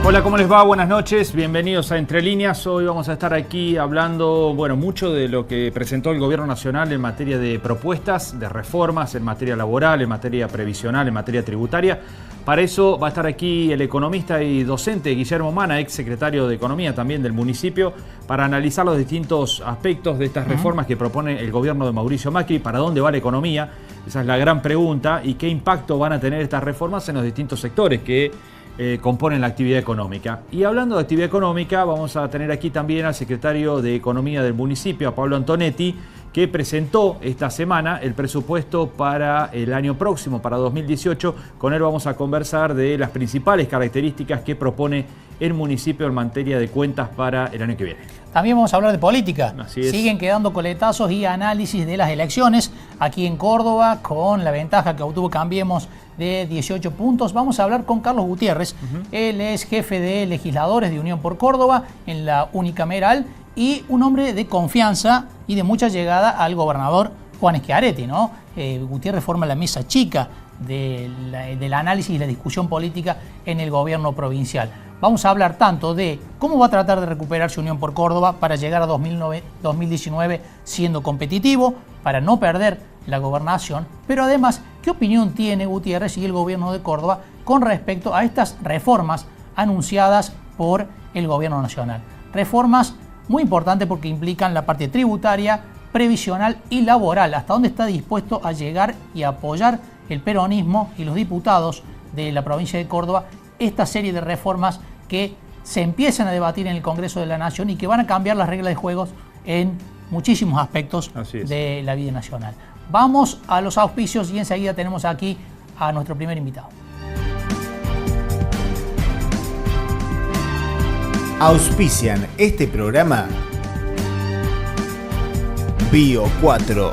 Hola, ¿cómo les va? Buenas noches, bienvenidos a Entre Líneas. Hoy vamos a estar aquí hablando, mucho de lo que presentó el Gobierno Nacional en materia de propuestas, de reformas, en materia laboral, en materia previsional, en materia tributaria. Para eso va a estar aquí el economista y docente Guillermo Mana, ex secretario de Economía también del municipio, para analizar los distintos aspectos de estas reformas que propone el gobierno de Mauricio Macri. ¿Para dónde va la economía? Esa es la gran pregunta. ¿Y qué impacto van a tener estas reformas en los distintos sectores que componen la actividad económica? Y hablando de actividad económica, vamos a tener aquí también al secretario de Economía del municipio, a Pablo Antonetti, que presentó esta semana el presupuesto para el año próximo, para 2018. Con él vamos a conversar de las principales características que propone el municipio en materia de cuentas para el año que viene. También vamos a hablar de política. Así es. Siguen quedando coletazos y análisis de las elecciones aquí en Córdoba, con la ventaja que obtuvo Cambiemos de 18 puntos. Vamos a hablar con Carlos Gutiérrez. Él es jefe de legisladores de Unión por Córdoba en la unicameral y un hombre de confianza y de mucha llegada al gobernador Juan Schiaretti, ¿no? Gutiérrez forma la mesa chica del análisis y la discusión política en el gobierno provincial. Vamos a hablar tanto de cómo va a tratar de recuperarse Unión por Córdoba para llegar a 2019 siendo competitivo, para no perder la gobernación, pero además, ¿qué opinión tiene Gutiérrez y el gobierno de Córdoba con respecto a estas reformas anunciadas por el gobierno nacional? Reformas muy importantes porque implican la parte tributaria, previsional y laboral. ¿Hasta dónde está dispuesto a llegar y a apoyar el peronismo y los diputados de la provincia de Córdoba esta serie de reformas que se empiezan a debatir en el Congreso de la Nación y que van a cambiar las reglas de juegos en muchísimos aspectos de la vida nacional? Vamos a los auspicios y enseguida tenemos aquí a nuestro primer invitado. Auspician este programa Bio 4,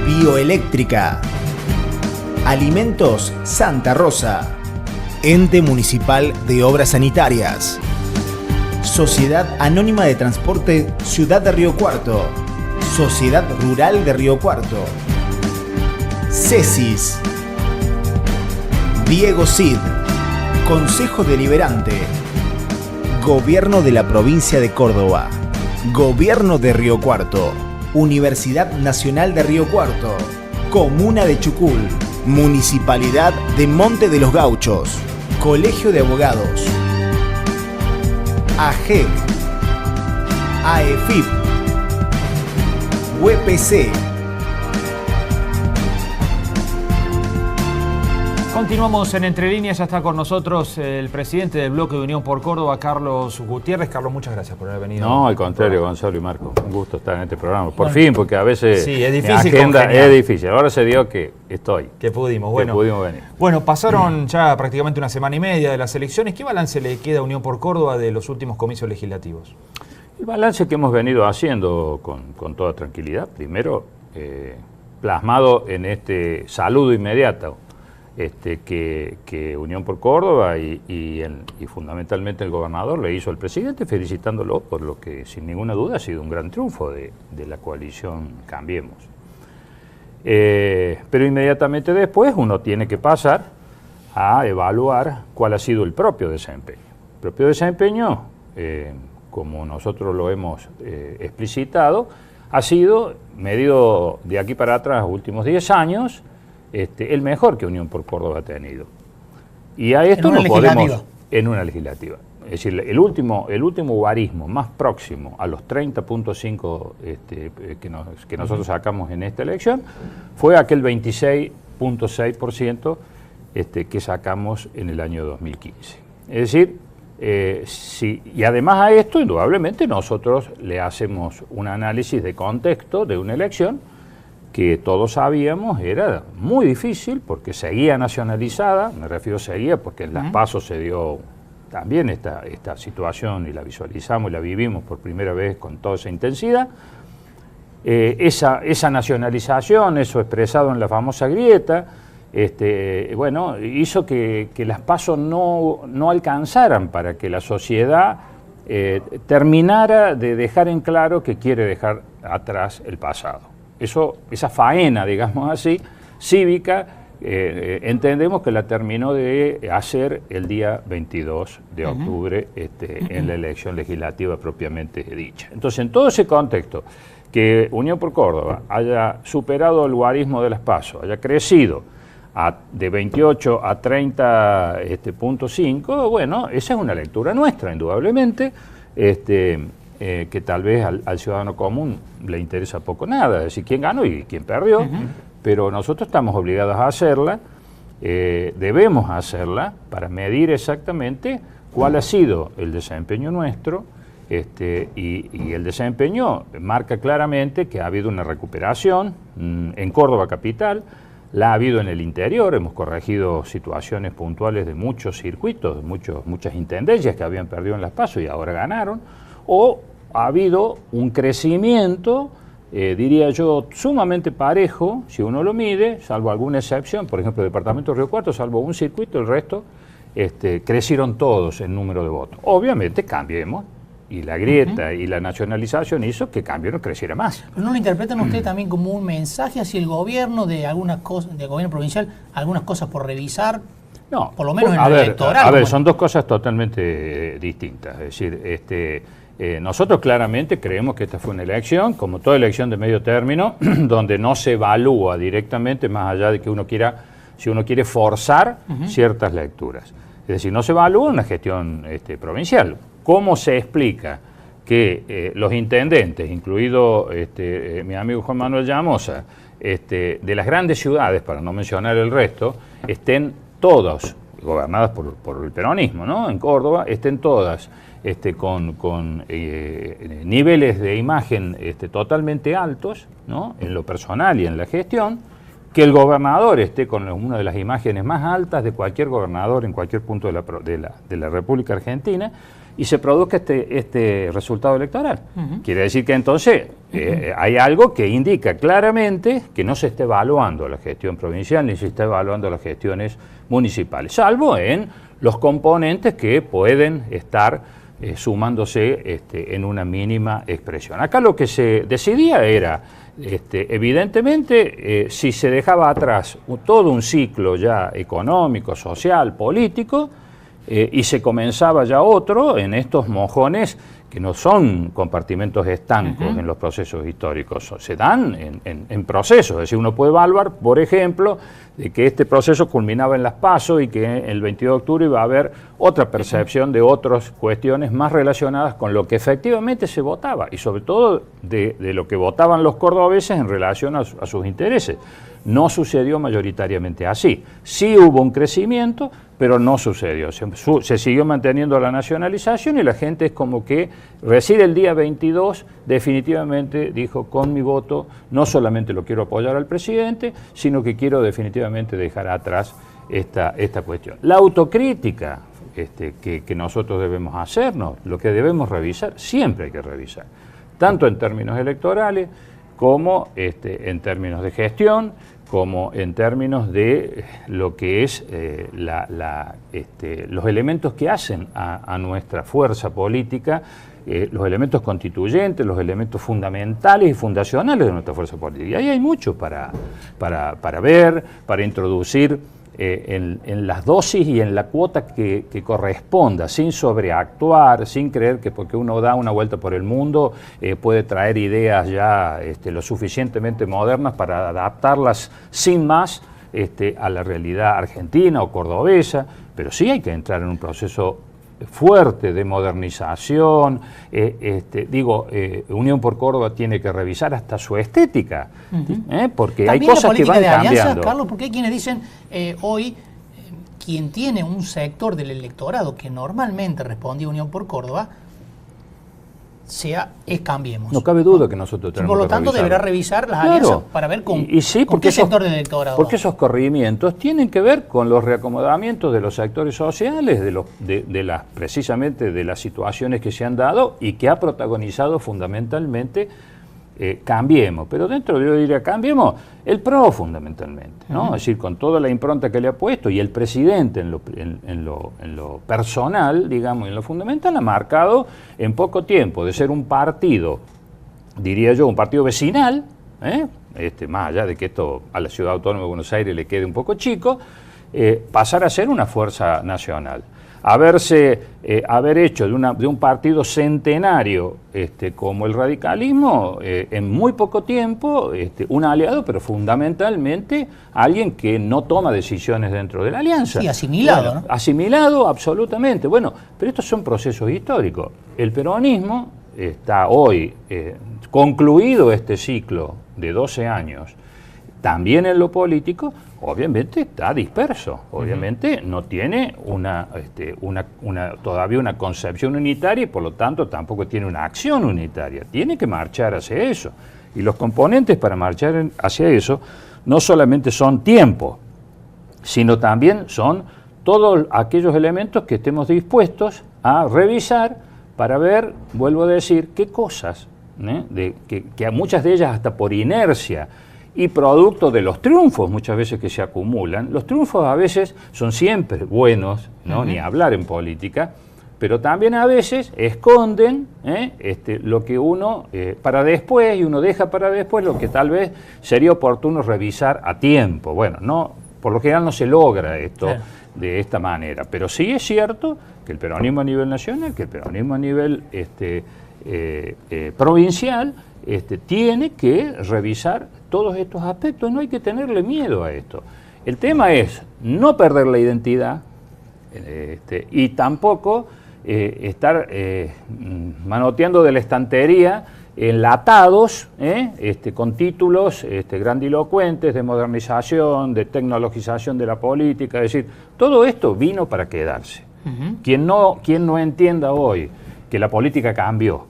Bioeléctrica, Alimentos Santa Rosa, Ente Municipal de Obras Sanitarias, Sociedad Anónima de Transporte Ciudad de Río Cuarto, Sociedad Rural de Río Cuarto, CESIS, Diego Cid, Consejo Deliberante, Gobierno de la Provincia de Córdoba, Gobierno de Río Cuarto, Universidad Nacional de Río Cuarto, Comuna de Chucul, Municipalidad de Monte de los Gauchos, Colegio de Abogados, AGEC, AEFIP, UPC. Continuamos en Entre Líneas, ya está con nosotros el presidente del bloque de Unión por Córdoba, Carlos Gutiérrez. Carlos, muchas gracias por haber venido. No, al contrario, Gonzalo y Marco, un gusto estar en este programa. Por fin, porque a veces sí, es difícil, la agenda es difícil. Ahora se dio que estoy. Que pudimos, que pudimos venir. Bueno, pasaron ya prácticamente una semana y media de las elecciones. ¿Qué balance le queda a Unión por Córdoba de los últimos comicios legislativos? El balance que hemos venido haciendo con toda tranquilidad, primero plasmado en este saludo inmediato que Unión por Córdoba y fundamentalmente el gobernador le hizo al presidente, felicitándolo por lo que sin ninguna duda ha sido un gran triunfo de la coalición Cambiemos. Pero inmediatamente después uno tiene que pasar a evaluar cuál ha sido el propio desempeño. El propio desempeño, como nosotros lo hemos explicitado, ha sido, medido de aquí para atrás, los últimos 10 años, el mejor que Unión por Córdoba ha tenido. Y a esto no podemos... En una legislativa. Es decir, el último guarismo más próximo a los 30.5 que nosotros sacamos en esta elección fue aquel 26.6% que sacamos en el año 2015. Es decir, y además a esto, indudablemente, nosotros le hacemos un análisis de contexto de una elección que todos sabíamos era muy difícil porque seguía nacionalizada, me refiero seguía porque en las PASO se dio también esta situación y la visualizamos y la vivimos por primera vez con toda esa intensidad. Esa nacionalización, eso expresado en la famosa grieta, hizo que las PASO no alcanzaran para que la sociedad terminara de dejar en claro que quiere dejar atrás el pasado. Esa faena, digamos así, cívica, entendemos que la terminó de hacer el día 22 de octubre en la elección legislativa propiamente dicha. Entonces, en todo ese contexto, que Unión por Córdoba haya superado el guarismo de las PASO, haya crecido de 28 a 30.5, bueno, esa es una lectura nuestra, indudablemente, que tal vez al ciudadano común le interesa poco nada, es decir, quién ganó y quién perdió, pero nosotros estamos obligados a hacerla, debemos hacerla para medir exactamente cuál ha sido el desempeño nuestro, y el desempeño marca claramente que ha habido una recuperación en Córdoba capital, la ha habido en el interior, hemos corregido situaciones puntuales de muchos circuitos, muchas intendencias que habían perdido en las PASO y ahora ganaron, o ha habido un crecimiento, diría yo, sumamente parejo, si uno lo mide, salvo alguna excepción, por ejemplo, el departamento de Río Cuarto, salvo un circuito, el resto crecieron todos en número de votos. Obviamente, Cambiemos, y la grieta y la nacionalización hizo que Cambiemos creciera más. ¿Pero no lo interpretan ustedes también como un mensaje hacia el gobierno de algunas cosas, del gobierno provincial, algunas cosas por revisar? No, por lo menos en lo electoral. A ver, son dos cosas totalmente distintas. Es decir, nosotros claramente creemos que esta fue una elección, como toda elección de medio término, donde no se evalúa directamente, más allá de que si uno quiere forzar ciertas lecturas. Es decir, no se evalúa una gestión provincial. ¿Cómo se explica que los intendentes, incluido mi amigo Juan Manuel Llamosa, de las grandes ciudades, para no mencionar el resto, estén todas, gobernadas por el peronismo, ¿no? En Córdoba, estén todas con niveles de imagen totalmente altos, ¿no? En lo personal y en la gestión, que el gobernador esté con una de las imágenes más altas de cualquier gobernador en cualquier punto de la República Argentina, y se produzca este resultado electoral. Quiere decir que entonces hay algo que indica claramente que no se está evaluando la gestión provincial ni se está evaluando las gestiones municipales, salvo en los componentes que pueden estar sumándose en una mínima expresión. Acá lo que se decidía era, evidentemente, si se dejaba atrás todo un ciclo ya económico, social, político, y se comenzaba ya otro en estos mojones que no son compartimentos estancos en los procesos históricos, se dan en procesos. Es decir, uno puede evaluar, por ejemplo, de que este proceso culminaba en las PASO y que el 22 de octubre iba a haber otra percepción de otras cuestiones más relacionadas con lo que efectivamente se votaba y sobre todo de lo que votaban los cordobeses en relación a sus intereses. No sucedió mayoritariamente así. Sí hubo un crecimiento, pero no sucedió. Se siguió manteniendo la nacionalización y la gente es como que recién el día 22 definitivamente dijo, con mi voto no solamente lo quiero apoyar al presidente, sino que quiero definitivamente dejar atrás esta cuestión. La autocrítica que nosotros debemos hacernos, lo que debemos revisar, siempre hay que revisar, tanto en términos electorales como en términos de gestión, como en términos de lo que es los elementos que hacen a nuestra fuerza política, los elementos constituyentes, los elementos fundamentales y fundacionales de nuestra fuerza política. Y ahí hay mucho para ver, para introducir en las dosis y en la cuota que corresponda, sin sobreactuar, sin creer que porque uno da una vuelta por el mundo puede traer ideas ya lo suficientemente modernas para adaptarlas sin más a la realidad argentina o cordobesa, pero sí hay que entrar en un proceso fuerte de modernización. Unión por Córdoba tiene que revisar hasta su estética, porque también hay cosas que van cambiando. Carlos, porque hay quienes dicen hoy quien tiene un sector del electorado que normalmente respondía Unión por Córdoba es Cambiemos. No cabe duda que nosotros tenemos que revisar. Por lo tanto, deberá revisar las alianzas para ver con qué sector del electorado. Porque esos corrimientos tienen que ver con los reacomodamientos de los sectores sociales, precisamente de las situaciones que se han dado y que ha protagonizado fundamentalmente Cambiemos. Pero dentro, yo diría, Cambiemos el PRO fundamentalmente, ¿no? Es decir, con toda la impronta que le ha puesto y el presidente en lo personal, digamos, en lo fundamental, ha marcado en poco tiempo de ser un partido, diría yo, un partido vecinal, más allá de que esto a la Ciudad Autónoma de Buenos Aires le quede un poco chico, pasar a ser una fuerza nacional. Haber hecho de un partido centenario como el radicalismo, en muy poco tiempo, un aliado, pero fundamentalmente alguien que no toma decisiones dentro de la alianza. Sí, asimilado, bueno, ¿no? Asimilado, absolutamente. Bueno, pero estos son procesos históricos. El peronismo está hoy concluido este ciclo de 12 años, también en lo político, obviamente está disperso, obviamente no tiene todavía una concepción unitaria y por lo tanto tampoco tiene una acción unitaria, tiene que marchar hacia eso. Y los componentes para marchar hacia eso no solamente son tiempo, sino también son todos aquellos elementos que estemos dispuestos a revisar para ver, vuelvo a decir, qué cosas, que muchas de ellas hasta por inercia y producto de los triunfos muchas veces que se acumulan. Los triunfos a veces son siempre buenos, ¿no? Ni hablar en política, pero también a veces esconden lo que uno para después, y uno deja para después lo que tal vez sería oportuno revisar a tiempo. Bueno, no, por lo general no se logra esto de esta manera, pero sí es cierto que el peronismo a nivel nacional, que el peronismo a nivel provincial, tiene que revisar todos estos aspectos, no hay que tenerle miedo a esto. El tema es no perder la identidad y tampoco estar manoteando de la estantería enlatados con títulos grandilocuentes de modernización, de tecnologización de la política, es decir, todo esto vino para quedarse. Quien no entienda hoy que la política cambió,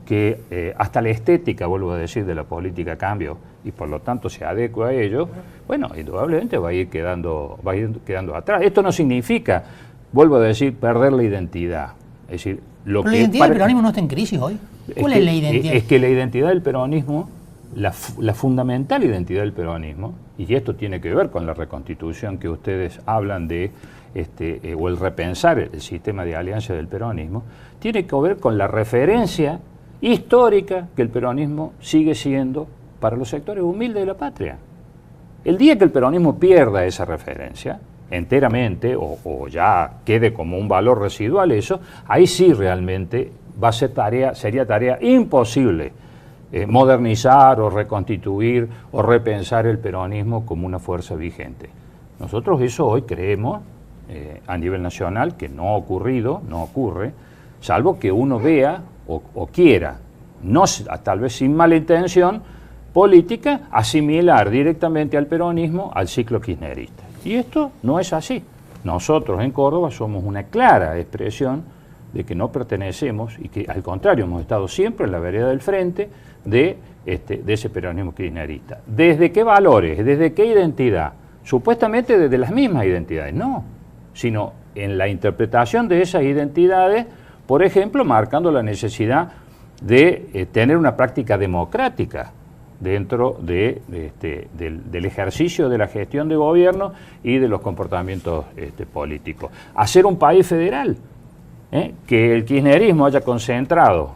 que hasta la estética, vuelvo a decir, de la política cambió y por lo tanto se adecua a ello, bueno, indudablemente va a ir quedando atrás. Esto no significa, vuelvo a decir, perder la identidad. Es decir, ¿Pero la identidad del peronismo no está en crisis hoy? ¿Cuál es la identidad? Es que la identidad del peronismo, la fundamental identidad del peronismo, y esto tiene que ver con la reconstitución que ustedes hablan de, o el repensar el sistema de alianza del peronismo, tiene que ver con la referencia histórica que el peronismo sigue siendo para los sectores humildes de la patria. El día que el peronismo pierda esa referencia enteramente o ya quede como un valor residual eso, ahí sí realmente sería tarea imposible modernizar o reconstituir o repensar el peronismo como una fuerza vigente. Nosotros eso hoy creemos a nivel nacional que no ha ocurrido, no ocurre, salvo que uno vea o quiera, no, tal vez sin mala intención política, asimilar directamente al peronismo al ciclo kirchnerista. Y esto no es así. Nosotros en Córdoba somos una clara expresión de que no pertenecemos y que al contrario hemos estado siempre en la vereda del frente de ese peronismo kirchnerista. ¿Desde qué valores? ¿Desde qué identidad? Supuestamente desde las mismas identidades, no, sino en la interpretación de esas identidades, por ejemplo, marcando la necesidad de tener una práctica democrática dentro del ejercicio de la gestión de gobierno y de los comportamientos políticos. Hacer un país federal, que el kirchnerismo haya concentrado,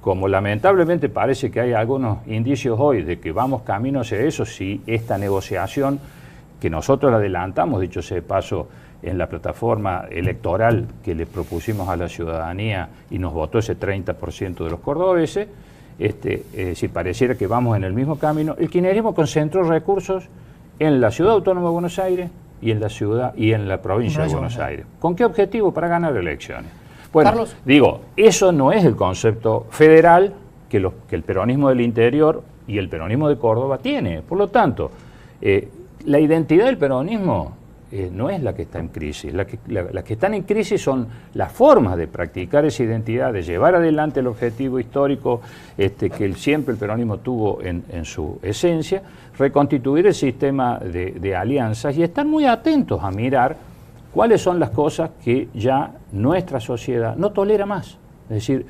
como lamentablemente parece que hay algunos indicios hoy de que vamos camino hacia eso, si esta negociación que nosotros adelantamos, dicho sea de paso, en la plataforma electoral que le propusimos a la ciudadanía y nos votó ese 30% de los cordobeses, si pareciera que vamos en el mismo camino, el kirchnerismo concentró recursos en la Ciudad Autónoma de Buenos Aires y en la ciudad y en la provincia de Buenos Aires. ¿Con qué objetivo? Para ganar elecciones. Bueno, Carlos, digo, eso no es el concepto federal que el peronismo del interior y el peronismo de Córdoba tiene. Por lo tanto, la identidad del peronismo no es la que está en crisis. Las que están en crisis son las formas de practicar esa identidad, de llevar adelante el objetivo histórico que siempre el peronismo tuvo en su esencia, reconstituir el sistema de alianzas y estar muy atentos a mirar cuáles son las cosas que ya nuestra sociedad no tolera más. Es decir,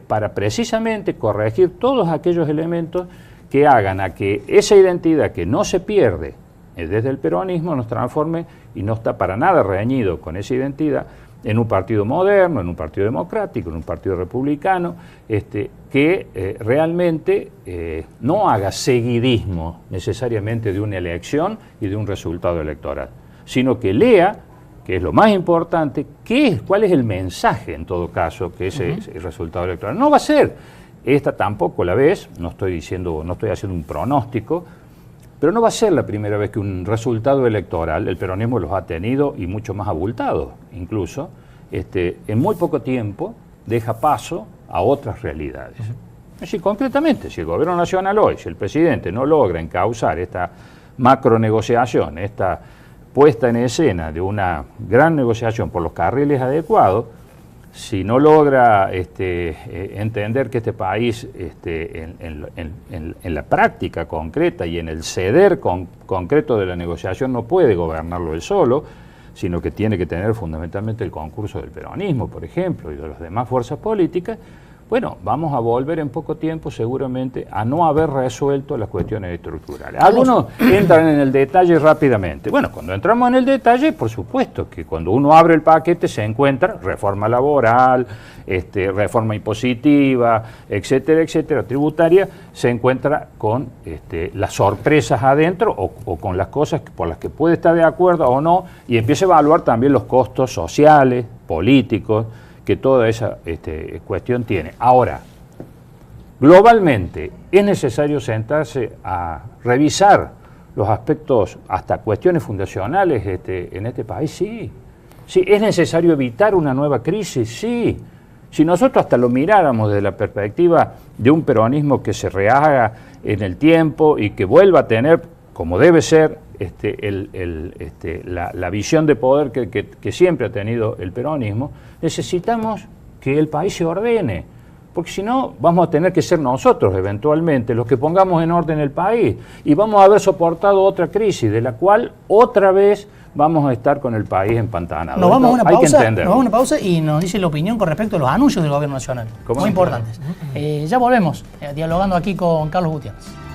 para precisamente corregir todos aquellos elementos que hagan a que esa identidad que no se pierde desde el peronismo nos transforme y no está para nada reñido con esa identidad, en un partido moderno, en un partido democrático, en un partido republicano, que realmente no haga seguidismo necesariamente de una elección y de un resultado electoral, sino que lea, que es lo más importante, cuál es el mensaje en todo caso que ese el resultado electoral. No va a ser, esta tampoco la vez, no estoy haciendo un pronóstico, pero no va a ser la primera vez que un resultado electoral, el peronismo los ha tenido y mucho más abultados incluso, en muy poco tiempo deja paso a otras realidades. Es decir, concretamente, si el gobierno nacional hoy, si el presidente no logra encauzar esta macronegociación, esta puesta en escena de una gran negociación por los carriles adecuados, si no logra entender que este país en la práctica concreta y en el ceder concreto de la negociación no puede gobernarlo él solo, sino que tiene que tener fundamentalmente el concurso del peronismo, por ejemplo, y de las demás fuerzas políticas, bueno, vamos a volver en poco tiempo seguramente a no haber resuelto las cuestiones estructurales. Algunos entran en el detalle rápidamente. Bueno, cuando entramos en el detalle, por supuesto que cuando uno abre el paquete se encuentra reforma laboral, reforma impositiva, etcétera, etcétera, tributaria, se encuentra con las sorpresas adentro o con las cosas por las que puede estar de acuerdo o no, y empieza a evaluar también los costos sociales, políticos, que toda esa cuestión tiene. Ahora, globalmente, ¿es necesario sentarse a revisar los aspectos, hasta cuestiones fundacionales en este país? Sí. Sí, ¿es necesario evitar una nueva crisis? Sí. Si nosotros hasta lo miráramos desde la perspectiva de un peronismo que se rehaga en el tiempo y que vuelva a tener, como debe ser, la visión de poder que siempre ha tenido el peronismo, necesitamos que el país se ordene, porque si no vamos a tener que ser nosotros eventualmente los que pongamos en orden el país y vamos a haber soportado otra crisis de la cual otra vez vamos a estar con el país empantanado. Nos vamos a una pausa y nos dice la opinión con respecto a los anuncios del gobierno nacional, muy importantes. Ya volvemos dialogando aquí con Carlos Gutiérrez.